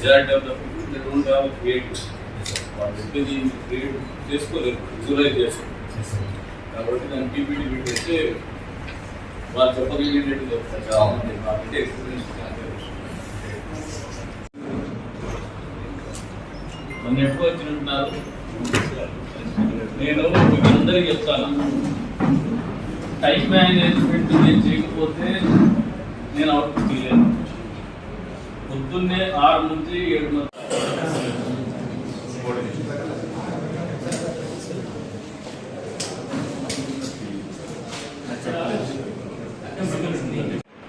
Majority of the people they don't have creative. వాళ్ళు చెప్పేది create చేసుకోలేరు, విజువలైజ్ చేసుకోరు. కాబట్టి దాన్ని పీపీటీ పెట్టేస్తే వాళ్ళు చెప్పగలిగేటట్టు చెప్తారు. చాలామంది కాబట్టి ఎక్స్పీరియన్స్ నన్ను ఎప్పుడు వచ్చినట్టున్నారు. నేను మీకు అందరికీ చెప్తాను, టైం మేనేజ్మెంట్ నేను చేయకపోతే నేను అవుట్పుట్ తీయలేను. పొద్దున్నే 6 నుంచి 7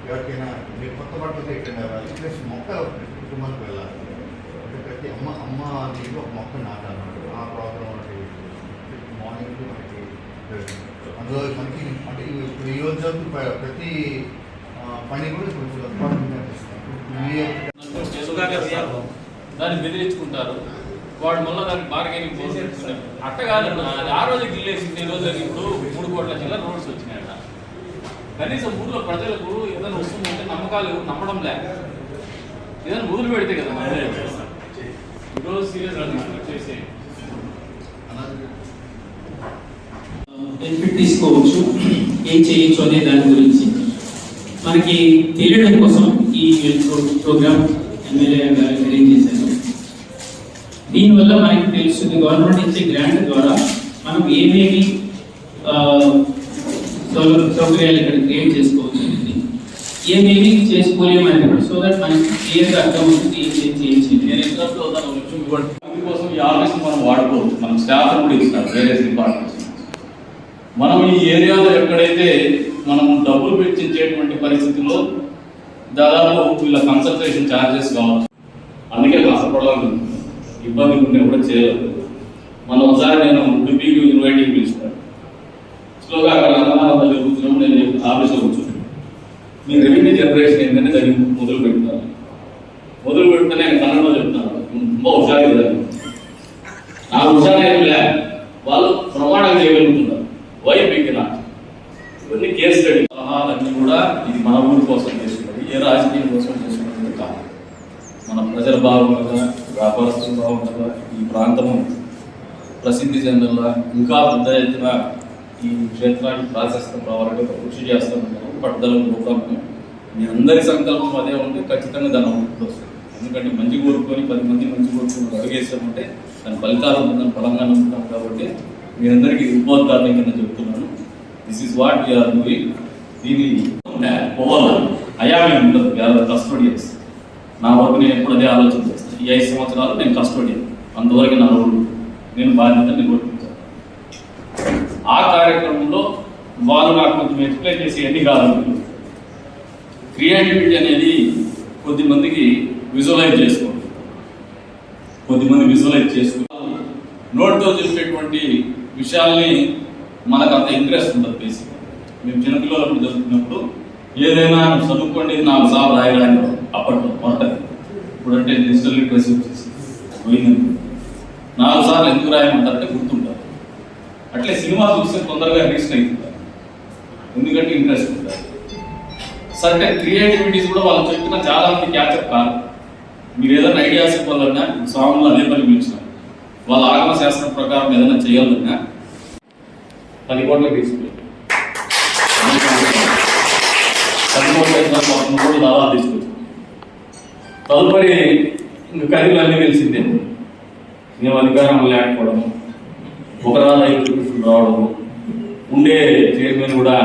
ఎవరికైనా మీరు కొత్త బట్టలు ఎక్కడ ప్లస్ మొక్క కుటుంబానికి వెళ్ళాలి అంటే ప్రతి అమ్మ దీంట్లో ఒక మొక్క నాటాలన్నమాట. ఆ ప్రోగ్రామ్ ఒకటి మార్నింగ్ మనకి అందులో మనకి అంటే ఇప్పుడు ఈ రోజు ప్రతి పని కూడా కొంచెం దాన్ని బెదిరించుకుంటారు. వాడు మళ్ళీ దానికి బార్గెనింగ్ చేసి అట్ట కాదన్న, అది ఆ రోజు గిల్లేసింది. ఈ రోజు ఇప్పుడు 3 కోట్ల చిల్లర రోడ్స్ వచ్చినాయట. కనీసం ఊళ్ళో ప్రజలకు ఏదైనా వస్తుందంటే నమ్మకాలు నమ్మడం లేక ఏదైనా మొదలు పెడితే కదా ఈరోజు సీరియస్ చేసే బెనిఫిట్ తీసుకోవచ్చు, ఏం చేయొచ్చు అనే దాని గురించి మనకి తెలియడం కోసం ఈ ప్రోగ్రామ్ ఎమ్మెల్యే గారు అరేంజ్ చేశారు. దీనివల్ల మనకి తెలుస్తుంది గవర్నమెంట్ ఇచ్చే గ్రాంట్ ద్వారా మనం ఏమేమి సౌకర్యాలు ఇక్కడ క్రియేట్ చేసుకోవచ్చు, ఏమేమి చేసుకోలేమని సో దట్ మనకి క్లియర్గా అర్థం అవుతుంది ఏం చేయొచ్చు. నేను ఇంట్రెస్ట్ అవుతాను విషయం ఇవ్వండి. అందుకోసం ఈ ఆఫీస్ మనం వాడుకోవచ్చు. మనం స్టాఫ్ కూడా ఇస్తారు వేరే డిపార్ట్మెంట్స్. మనం ఈ ఏరియాలో ఎక్కడైతే మనం డబ్బులు వెచ్చించేటువంటి పరిస్థితుల్లో దాదాపు వీళ్ళ కన్సల్టేషన్ ఛార్జెస్ కావచ్చు. అందుకే కష్టపడాలి, ఇబ్బంది ఉంటే కూడా చేయలేదు. మనం ఒకసారి నేను ఉడిపికి ఇన్వైటింగ్ పిలుస్తాను. స్లోగా అక్కడ అన్నదానాలు కూర్చున్నాము, నేను ఆఫీస్లో కూర్చున్నాను. మీ రెవెన్యూ జనరేషన్ ఏంటంటే దాన్ని మొదలు పెడతాను. మొదలు పెడితే నేను కన్నడలో చెప్తాను, ரொம்ப హుషారు కదా. నా హుషారు ఏం లే, వాళ్ళు ప్రమాణం చేయగలుగుతున్నారు. వైపికినా ఇవన్నీ కేస్ స్టడీ సలహాలన్నీ కూడా ఇది మన ఊరి కోసం చేసుకున్నది, ఏ రాజకీయం కోసం చేసుకున్నది కాదు. మన ప్రజల బాగుండగా, వ్యాపారస్తులు బాగుండగా, ఈ ప్రాంతము ప్రసిద్ధి చెందగా, ఇంకా పెద్ద ఎత్తున ఈ క్షేత్రానికి ప్రాశస్తం రావాలంటే కృషి చేస్తాను. పట్టుదల ప్రోగ్రామ్ మీ అందరి సంకల్పం అదే ఉంటే ఖచ్చితంగా దాని అవుట్పుట్ వస్తుంది. ఎందుకంటే మంచి కోరుకొని 10 మంది మంచి కోరుకొని అడుగేసామంటే దాని ఫలితాలు ఉంటుందని బలంగా నమ్ముతాం. కాబట్టి మీ అందరికీ ఉపోద్ఘాతం కింద చెప్తున్నాను, this is what we're doing. దీన్ని పోవాలి అయామే ఉంటుంది కస్టోడియన్స్. నా వరకు నేను ఎప్పుడు అదే ఆలోచన చేస్తాను. ఈ 5 సంవత్సరాలు నేను కస్టోడియన్, అంతవరకు నా రోడ్డు నేను బాధ్యత నిర్వర్తించాను. ఆ కార్యక్రమంలో వాళ్ళు నాకు కొంచెం ఎక్స్ప్లెయిన్ చేసి ఎన్ని కాదు. క్రియేటివిటీ అనేది కొద్దిమందికి విజువలైజ్ చేసుకోండి, కొద్దిమంది విజువలైజ్ చేసుకుంటారు. నోట్తో చెప్పేటువంటి విషయాల్ని మనకు అంత ఇంట్రెస్ట్ ఉంటుంది. బేసిక్ మేము చిన్నపిల్లలప్పుడు చదువుతున్నప్పుడు ఏదైనా చదువుకోండి 4 సార్లు రాయడానికి అప్పట్లో మొదటి. ఇప్పుడంటే డిజిటల్ లిటరసీ వచ్చేసి పోయింది. 4 సార్లు ఎందుకు రాయమంటారంటే గుర్తుంటారు. అట్లే సినిమా చూస్తే తొందరగా రీచ్ అవుతుంటారు, ఎందుకంటే ఇంట్రెస్ట్ ఉంటుంది. సర్టెన్ క్రియేటివిటీస్ కూడా వాళ్ళు చెప్పిన చాలా మంది క్యాచప్ కాదు. మీరు ఏదైనా ఐడియాస్ ఇవ్వాలన్నా స్వాములు అదే పని పిలిచినారు. వాళ్ళ ఆగమ శాస్త్రం ప్రకారం ఏదైనా చేయాలన్నా 10 కోట్ల తీసుకుని 10 కోట్ల దాదాపు తీసుకొచ్చి తదుపరి ఇంకా కదిలు అన్నీ తెలిసిందే. మేము అధికారం లేకపోవడము, ఒకరాలు 5 రావడము, ఉండే చైర్మన్ కూడా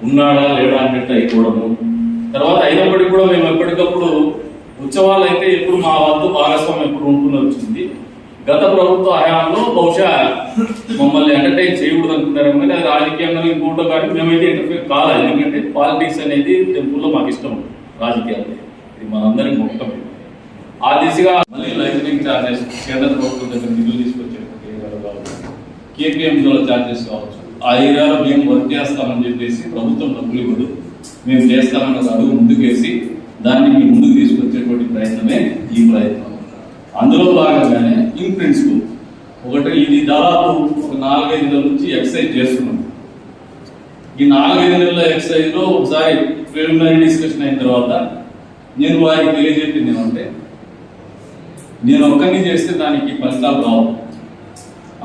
ఉన్నాడా లేడా అన్నట్టు అయిపోవడము. తర్వాత అయినప్పటికీ కూడా మేము ఎప్పటికప్పుడు ఉత్సవాలు అయితే ఎప్పుడు మా వద్ద భాగస్వామ్యం ఎప్పుడు ఉంటూనే వచ్చింది. గత ప్రభుత్వ హయాంలో బహుశా మమ్మల్ని ఎంటర్టైన్ చేయకూడదు అనుకున్నారేమో, కానీ అది రాజకీయంగా ఇంకోటో కానీ మేమైతే ఇంటర్ఫియర్ కాలేదు. ఎందుకంటే పాలిటిక్స్ అనేది టెంపుల్లో మాకు ఇష్టం ఉంటుంది, రాజకీయాలు ఇది మనందరికీ మొత్తం. ఆ దిశగా మళ్ళీ లైసెన్సింగ్ ఛార్జెస్ కేంద్ర ప్రభుత్వం దగ్గర నిధులు తీసుకొచ్చేటువంటి కేపీఎంలో ఛార్జెస్ కావచ్చు. ఆ ఏరియాలో మేము వర్క్ చేస్తామని చెప్పేసి ప్రభుత్వం డబ్బులు ఇవ్వదు, మేము చేస్తామన్న అడుగు ముందుకేసి దాన్ని మీ ముందుకు తీసుకొచ్చేటువంటి ప్రయత్నమే ఈ ప్రయత్నం. అందులో భాగంగానే ఇన్ ప్రిన్సిపల్ ఒకటి ఇది దాదాపు ఒక 4-5 నెలల నుంచి ఎక్సర్సైజ్ చేస్తున్నాం. ఈ 4-5 నెలల ఎక్సర్సైజ్లో ఒకసారి ప్రిలిమినరీ డిస్కషన్ అయిన తర్వాత నేను వారికి తెలియజెప్పింది ఏమంటే, నేను ఒక్కరిని చేస్తే దానికి ఫలితాలు రావు,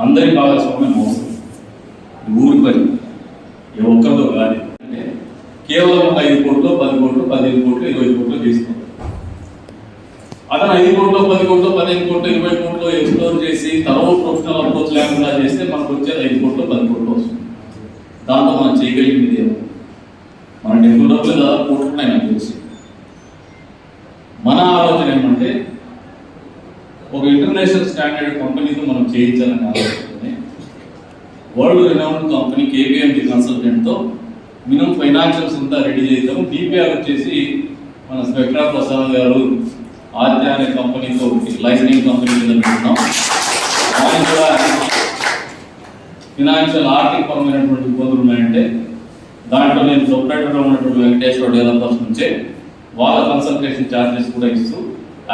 అందరి భాగస్వామ్యం అవసరం. ఊరి పని ఏ ఒక్కరితో కాదు. అంటే కేవలం 5 కోట్లు 10 కోట్లు 15 కోట్లు 20 కోట్లు తీసుకుంటాం. అతను 5 కోట్లు 10 కోట్లు 15 కోట్లు 20 కోట్లు ఎక్స్ప్లోర్ చేసి తర్వాత ప్రొఫెషనల్ అప్రోచ్ లేకుండా చేస్తే మనకు వచ్చేది 5 కోట్లు 10 కోట్లు వస్తుంది. దాంతో మనం చేయగలిగింది ఏమో మన డబ్బులు దాదాపు కోట్లున్నాయి నాకు తెలిసి. మన ఆలోచన ఏమంటే ఒక ఇంటర్నేషనల్ స్టాండర్డ్ కంపెనీతో మనం చేయించాలని ఆలోచన. వరల్డ్ రినౌండ్ కంపెనీ KPMG కన్సల్టెంట్తో మినిమం ఫైనాన్షియల్స్ అంతా రెడీ చేద్దాం. DPR వచ్చేసి మన స్పెక్ట్రా ప్రసాద్ గారు ఆద్య అనే కంపెనీతో లైసెన్సింగ్ కంపెనీ కింద పెడుతున్నాం. దానికి కూడా ఫినాన్షియల్ ఆర్థిక పరమైనటువంటి ఇబ్బందులు ఉన్నాయంటే దాంట్లో నేను ప్రొపరేటర్గా ఉన్నటువంటి వెంకటేశ్వర డెవలపర్స్ నుంచే వాళ్ళ కన్సల్టేషన్ ఛార్జెస్ కూడా ఇస్తూ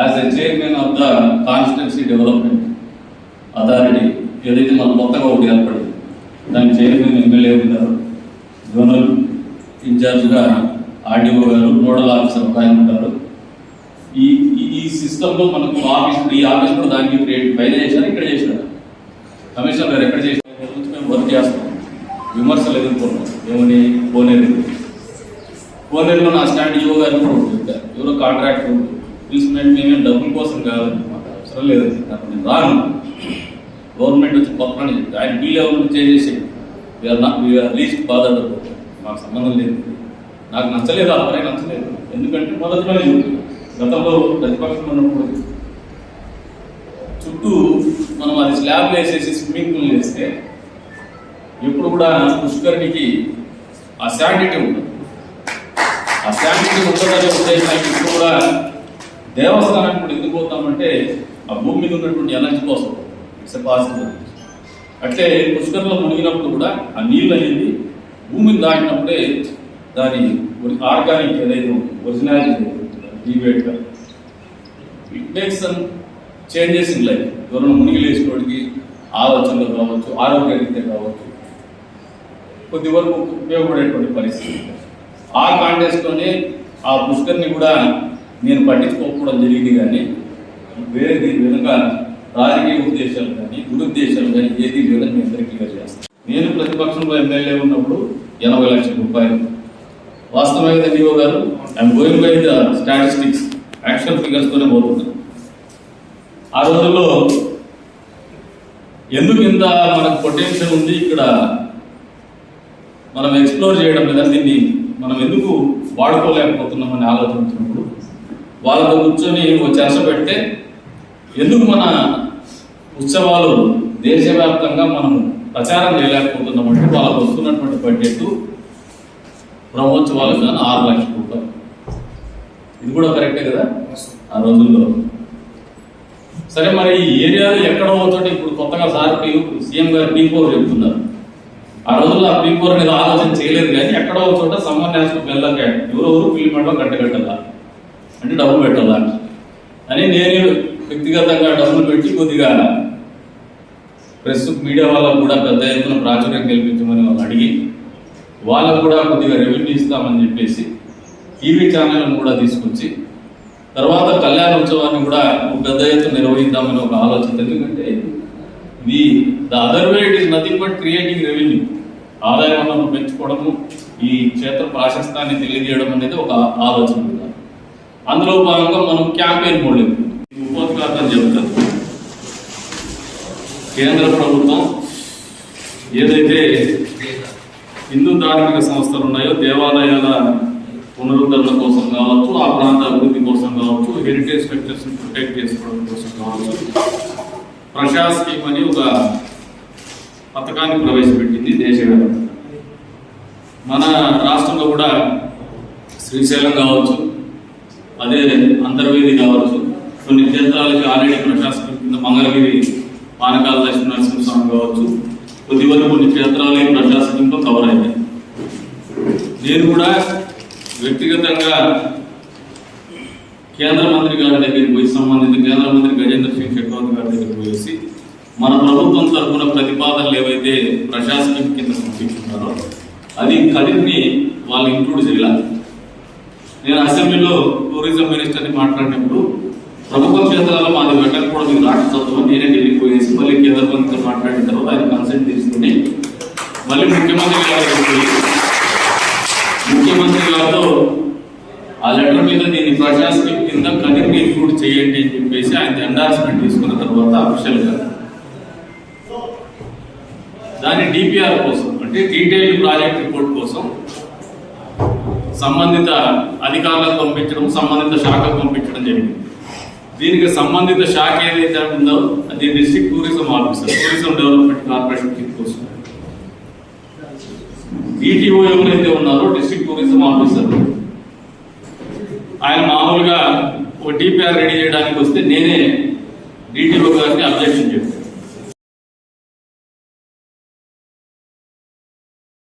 as a chairman of the constituency development authority ఏదైతే మన కొత్తగా ఒకటి ఏర్పడింది దాని చైర్మన్ ఎమ్మెల్యే ఉన్నారు, జోనల్ ఇన్ఛార్జ్గా RDO గారు, నోడల్ ఆఫీసర్ ఒక ఆయన ఉంటారు. ఈ సిస్టంలో మనకు ఈ ఆఫీస్ కూడా దానికి క్రియేట్ పైన చేశారు, ఇక్కడ చేశారు. కమిషనర్ గారు ఎక్కడ చేసిన మేము వర్క్ చేస్తాం, విమర్శలు ఎదుర్కొన్నాం. ఏమని కోనేరులో నా స్టాండ్ EO గారిని కూడా చెప్పారు. ఎవరో కాంట్రాక్ట్ తీసుకున్నట్టు మేమేం డబ్బుల కోసం కాదన్నమాట, అవసరం లేదని చెప్పారు. నేను రాను, గవర్నమెంట్ వచ్చి పక్కన చెప్పి ఆయన బిల్ ఎవరు చేసేసి లీస్ట్ బాధపడిపోతారు, మాకు సంబంధం లేదు. నాకు నచ్చలేదు, ఆ పని నచ్చలేదు. ఎందుకంటే మొదట్లో గతంలో ప్రతిపక్షం ఉన్నప్పుడు చుట్టూ మనం అది స్లాబ్లు వేసేసి స్విమ్మింగ్ పూల్ వేస్తే ఎప్పుడు కూడా పుష్కరిణికి ఆ శాండిటీ ఉంటుంది. ఆ శాండిటీ ఉంటుందనే ఉద్దేశానికి ఇప్పుడు కూడా దేవస్థానానికి కూడా ఎందుకు పోతామంటే ఆ భూమి మీద ఉన్నటువంటి ఎనర్జీ కోసం. It's a positive. అట్లే పుష్కరంలో మునిగినప్పుడు కూడా ఆ నీళ్ళు అనేది భూమిని దాటినప్పుడే దాని ఆర్గానిక్ ఏదైతే ఒరిజినాలిటీ డిబేట్గా it makes some changes in life. ఎవరైనా మునిగి లేచినోడికి ఆలోచనలు కావచ్చు, ఆరోగ్యరీత్యా కావచ్చు, కొద్ది వరకు ఉపయోగపడేటువంటి పరిస్థితి. ఆ కాంటెక్స్ట్లోనే ఆ పుష్కర్ని కూడా నేను పట్టించుకోకపోవడం జరిగింది. కానీ వేరే దీని వెనుక రాజకీయ ఉద్దేశాలు కానీ దురుద్దేశాలు కానీ ఏది లేదని మీ అందరికీ క్లియర్ చేస్తాను. నేను ప్రతిపక్షంలో ఎమ్మెల్యే ఉన్నప్పుడు 80 లక్షల రూపాయలు వాస్తవంగా DO గారు I'm going by the statistics, actual ఫిగర్స్తోనే పోతున్నాను. ఆ రోజుల్లో ఎందుకు ఇంత మనకు పొటెన్షియల్ ఉంది, ఇక్కడ మనం ఎక్స్ప్లోర్ చేయడం లేదా దీన్ని మనం ఎందుకు వాడుకోలేకపోతున్నామని ఆలోచించినప్పుడు వాళ్ళతో కూర్చొని ఒక చర్చ పెడితే ఎందుకు మన ఉత్సవాలు దేశవ్యాప్తంగా మనం ప్రచారం చేయలేకపోతున్నామంటే వాళ్ళకు వస్తున్నటువంటి బడ్జెట్ బ్రహ్మోత్సవాలకు కానీ 6 లక్షల రూపాయలు. ఇది కూడా కరెక్టే కదా ఆ రోజుల్లో. సరే, మరి ఈ ఏరియాలో ఎక్కడో చోట ఇప్పుడు కొత్తగా సార్ సీఎం గారు P4 చెప్తున్నారు. ఆ రోజుల్లో ఆ P4 అనేది ఆలోచన చేయలేదు. కానీ ఎక్కడో చోట సమ్మర్ నేషనల్ బెల్లంగా ఎవరెవరు పిల్లిమండలో కట్టగట్టాలా అంటే డబ్బులు పెట్టాలా అని నేను వ్యక్తిగతంగా డబ్బులు పెట్టి కొద్దిగా ప్రెస్ మీడియా వాళ్ళకు కూడా పెద్ద ఎత్తున ప్రాచుర్యం కల్పించమని వాళ్ళు అడిగి వాళ్ళకు కూడా కొద్దిగా రెవెన్యూ ఇస్తామని చెప్పేసి టీవీ ఛానళ్ళను కూడా తీసుకొచ్చి తర్వాత కళ్యాణోత్సవాన్ని కూడా పెద్ద ఎత్తున నిర్వహిద్దామని ఒక ఆలోచన. ఎందుకంటే the other way it is nothing but creating revenue. ఆదాయ వనరులను పెంచుకోవడము, ఈ క్షేత్ర ప్రాశస్తాన్ని తెలియజేయడం అనేది ఒక ఆలోచన. అందులో భాగంగా మనం క్యాంపెయిన్ మోడల్ ఉపోద్ఘాతం చెబుతారు. కేంద్ర ప్రభుత్వం ఏదైతే హిందూ ధార్మిక సంస్థలు ఉన్నాయో దేవాలయాల పునరుద్ధరణ కోసం కావచ్చు, ఆ ప్రాంత అభివృద్ధి కోసం కావచ్చు, హెరిటేజ్ స్ట్రక్చర్స్ ప్రొటెక్ట్ చేసుకోవడం కోసం కావచ్చు, ప్రశాంత్ స్కీమ్ అని ఒక పథకాన్ని ప్రవేశపెట్టింది దేశవ్యాప్తంగా. మన రాష్ట్రంలో కూడా శ్రీశైలం కావచ్చు, అదే అంతర్వేది కావచ్చు, కొన్ని క్షేత్రాలకి ఆల్రెడీ ప్రశాంత్ స్కీమ్ కింద మంగళగిరి పానకాల లక్ష్మీ నరసింహస్వామి కావచ్చు, కొద్ది వరకు కొన్ని క్షేత్రాలు ప్రశాంత్ స్కీమ్తో కవర్ అయినాయి. నేను కూడా వ్యక్తిగతంగా కేంద్ర మంత్రి గారి దగ్గరికి పోయి సంబంధిత కేంద్ర మంత్రి గజేంద్ర సింగ్ షెకావత్ గారి దగ్గరికి పోయేసి మన ప్రభుత్వం తరఫున ప్రతిపాదనలు ఏవైతే ప్రశాంత్ స్కీమ్ కింద పంపించున్నారో అది కదిరిని వాళ్ళు ఇంక్లూడ్ చేయాలి. నేను అసెంబ్లీలో టూరిజం మినిస్టర్ని మాట్లాడినప్పుడు ప్రభుత్వ క్షేత్రాల్లో మాది వెళ్ళకూడదు, మీరు రాష్ట్ర చదువు నేనే ఢిల్లీకి పోయేసి మళ్ళీ కేంద్ర ప్రభుత్వం మాట్లాడిన తర్వాత ఆయన కన్సల్ట్ తీసుకుని మళ్ళీ ముఖ్యమంత్రి గారితో ఆ లెటర్ మీద దీన్ని ప్రజాస్కి కింద కనెక్ట్ ఇంక్లూడ్ చేయండి అని చెప్పేసి ఆయన ఎండార్స్మెంట్ తీసుకున్న తర్వాత అఫీషియల్గా దాని డిపిఆర్ కోసం అంటే డీటెయిల్డ్ ప్రాజెక్ట్ రిపోర్ట్ కోసం సంబంధిత అధికారులకు పంపించడం, సంబంధిత శాఖకు పంపించడం జరిగింది. దీనికి సంబంధిత శాఖ ఏదైతే ఉందో అది district tourism officer, tourism development corporation కింద కోసం. డిటిఓ ఎవరైతే ఉన్నారో డిస్ట్రిక్ట్ టూరిజం ఆఫీసర్, ఆయన మామూలుగా ఒక డిపిఆర్ రెడీ చేయడానికి వస్తే నేనే డిటిఓ గారికి అబ్జెక్షన్ చెప్పాను.